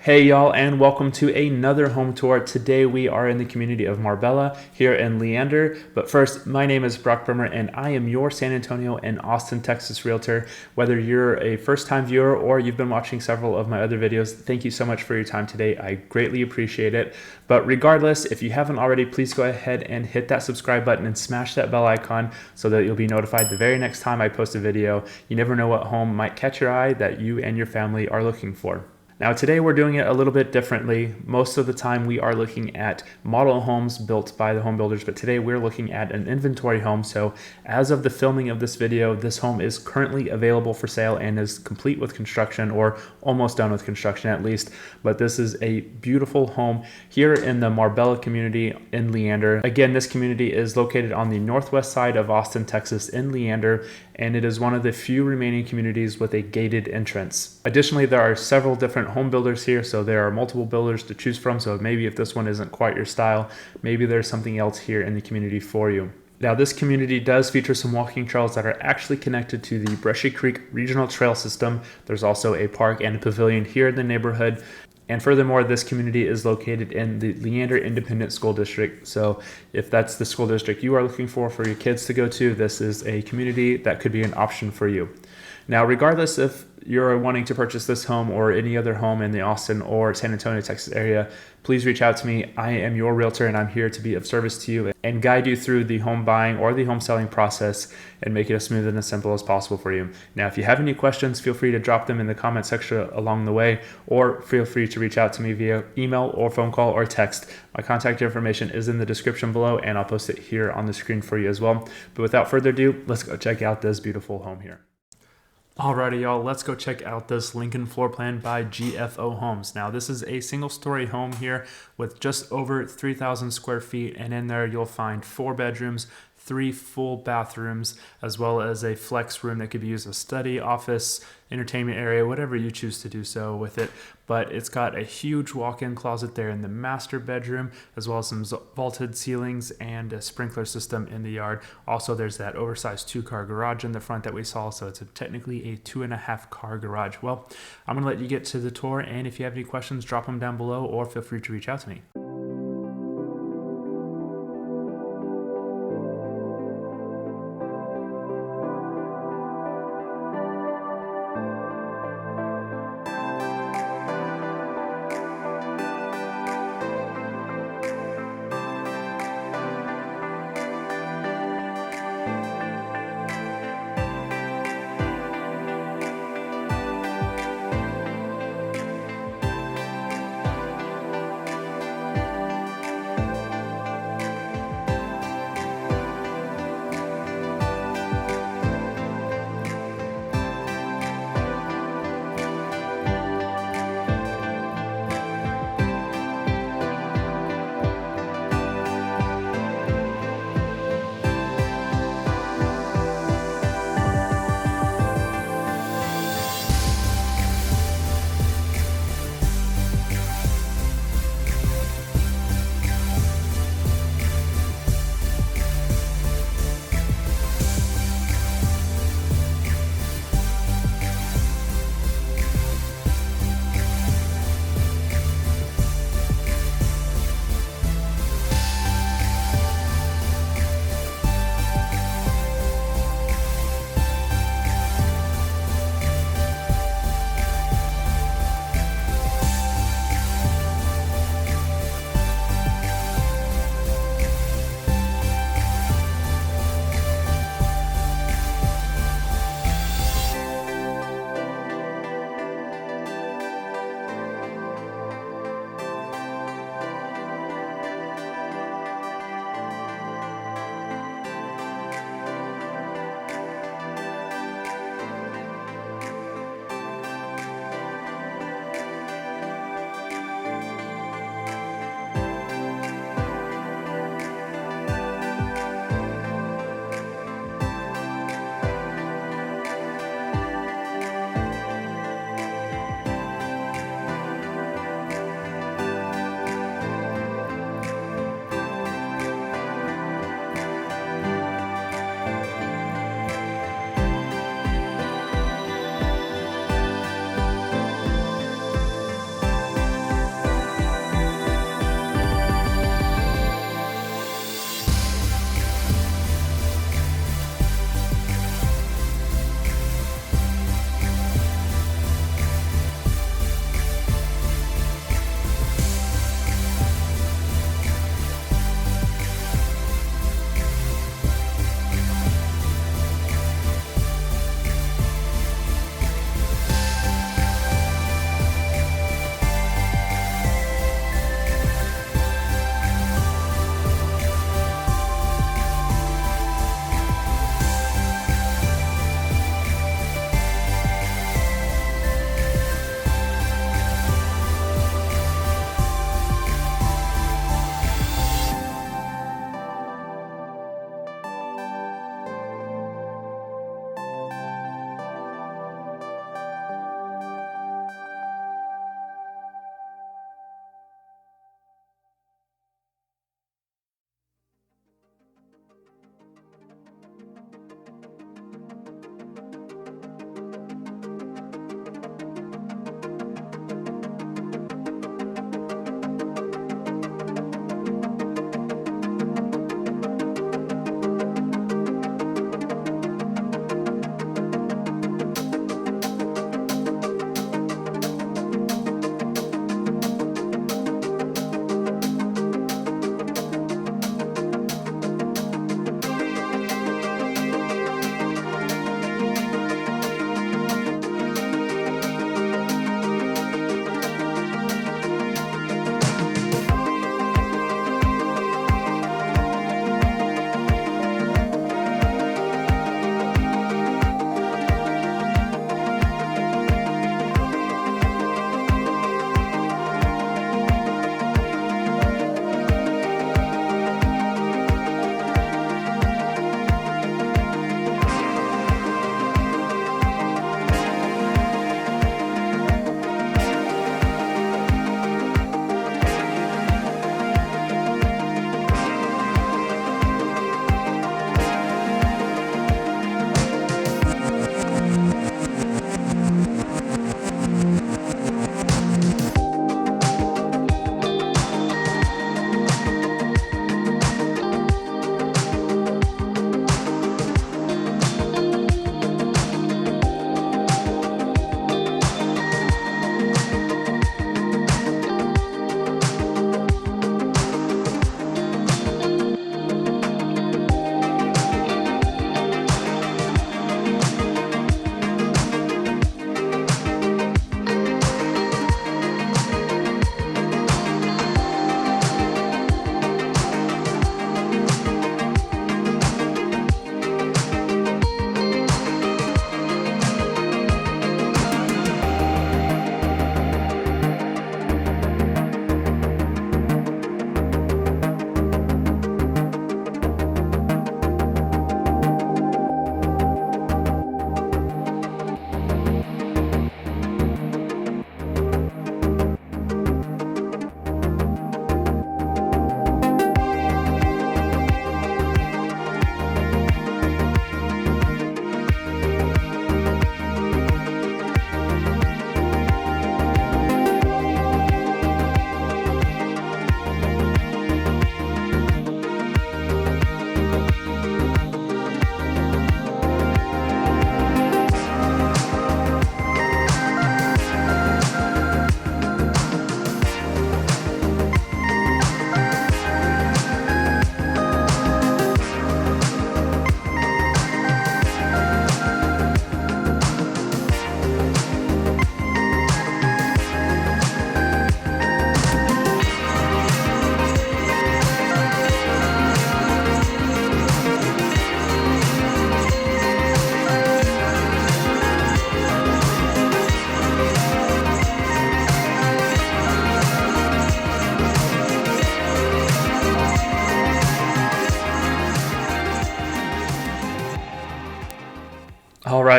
Hey y'all, and welcome to another home tour. Today we are in the community of Marbella here in Leander. But first, my name is Brock.Bremmer and I am your San Antonio and Austin, Texas realtor. Whether you're a first-time viewer or you've been watching several of my other videos, thank you so much for your time today. I greatly appreciate it. But regardless, if you haven't already, please go ahead and hit that subscribe button and smash that bell icon so that you'll be notified the very next time I post a video. You never know what home might catch your eye that you and your family are looking for. Now today we're doing it a little bit differently. Most of the time we are looking at model homes built by the home builders, but today we're looking at an inventory home. So as of the filming of this video, this home is currently available for sale and is complete with construction, or almost done with construction at least. But this is a beautiful home here in the Marbella community in Leander. Again, this community is located on the northwest side of Austin, Texas in Leander, and it is one of the few remaining communities with a gated entrance. Additionally, there are several different home builders here, so there are multiple builders to choose from. So maybe if this one isn't quite your style, maybe there's something else here in the community for you. Now, this community does feature some walking trails that are actually connected to the Brushy Creek Regional Trail System. There's also a park and a pavilion here in the neighborhood. And furthermore, this community is located in the Leander Independent School District. So if that's the school district you are looking for your kids to go to, this is a community that could be an option for you. Now, regardless if you're wanting to purchase this home or any other home in the Austin or San Antonio, Texas area, please reach out to me. I am your realtor and I'm here to be of service to you and guide you through the home buying or the home selling process and make it as smooth and as simple as possible for you. Now, if you have any questions, feel free to drop them in the comment section along the way, or feel free to reach out to me via email or phone call or text. My contact information is in the description below and I'll post it here on the screen for you as well. But without further ado, let's go check out this beautiful home here. Alrighty, y'all, let's go check out this Lincoln floor plan by GFO Homes. Now, this is a single-story home here with just over 3,000 square feet, and in there you'll find 4 bedrooms, 3 full bathrooms, as well as a flex room that could be used as a study, office, entertainment area, whatever you choose to do so with it. But it's got a huge walk-in closet there in the master bedroom, as well as some vaulted ceilings and a sprinkler system in the yard. Also, there's that oversized 2-car garage in the front that we saw, so it's technically a 2.5-car garage. Well, I'm gonna let you get to the tour, and if you have any questions, drop them down below or feel free to reach out to me.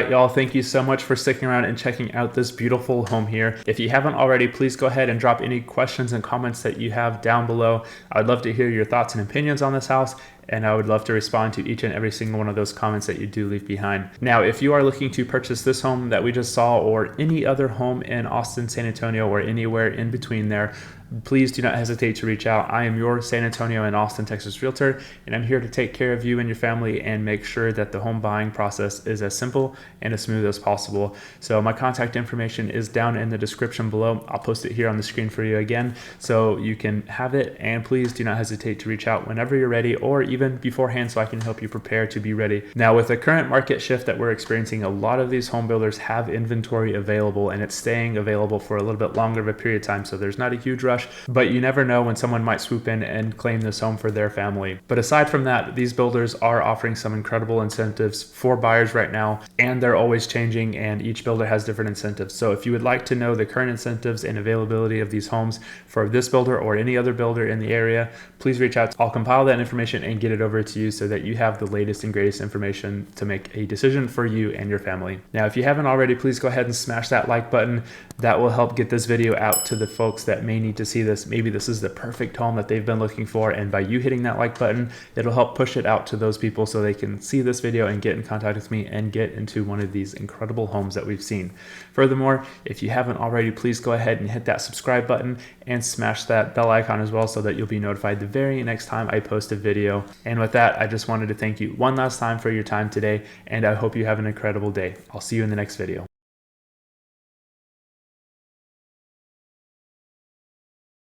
right, y'all, thank you so much for sticking around and checking out this beautiful home here. If you haven't already, please go ahead and drop any questions and comments that you have down below. I'd love to hear your thoughts and opinions on this house, and I would love to respond to each and every single one of those comments that you do leave behind. Now, if you are looking to purchase this home that we just saw, or any other home in Austin, San Antonio, or anywhere in between there, please do not hesitate to reach out. I am your San Antonio and Austin, Texas realtor, and I'm here to take care of you and your family and make sure that the home buying process is as simple and as smooth as possible. So my contact information is down in the description below. I'll post it here on the screen for you again so you can have it, and please do not hesitate to reach out whenever you're ready, or even beforehand, so I can help you prepare to be ready. Now, with the current market shift that we're experiencing, a lot of these home builders have inventory available, and it's staying available for a little bit longer of a period of time, so there's not a huge rush, but you never know when someone might swoop in and claim this home for their family. But aside from that, these builders are offering some incredible incentives for buyers right now, and they're always changing, and each builder has different incentives. So if you would like to know the current incentives and availability of these homes for this builder or any other builder in the area, please reach out. I'll compile that information and get it over to you so that you have the latest and greatest information to make a decision for you and your family. Now, if you haven't already, please go ahead and smash that like button. That will help get this video out to the folks that may need to see this. Maybe this is the perfect home that they've been looking for, and by you hitting that like button, it'll help push it out to those people so they can see this video and get in contact with me and get into one of these incredible homes that we've seen. Furthermore, if you haven't already, please go ahead and hit that subscribe button and smash that bell icon as well so that you'll be notified the very next time I post a video. And with that, I just wanted to thank you one last time for your time today, and I hope you have an incredible day. I'll see you in the next video.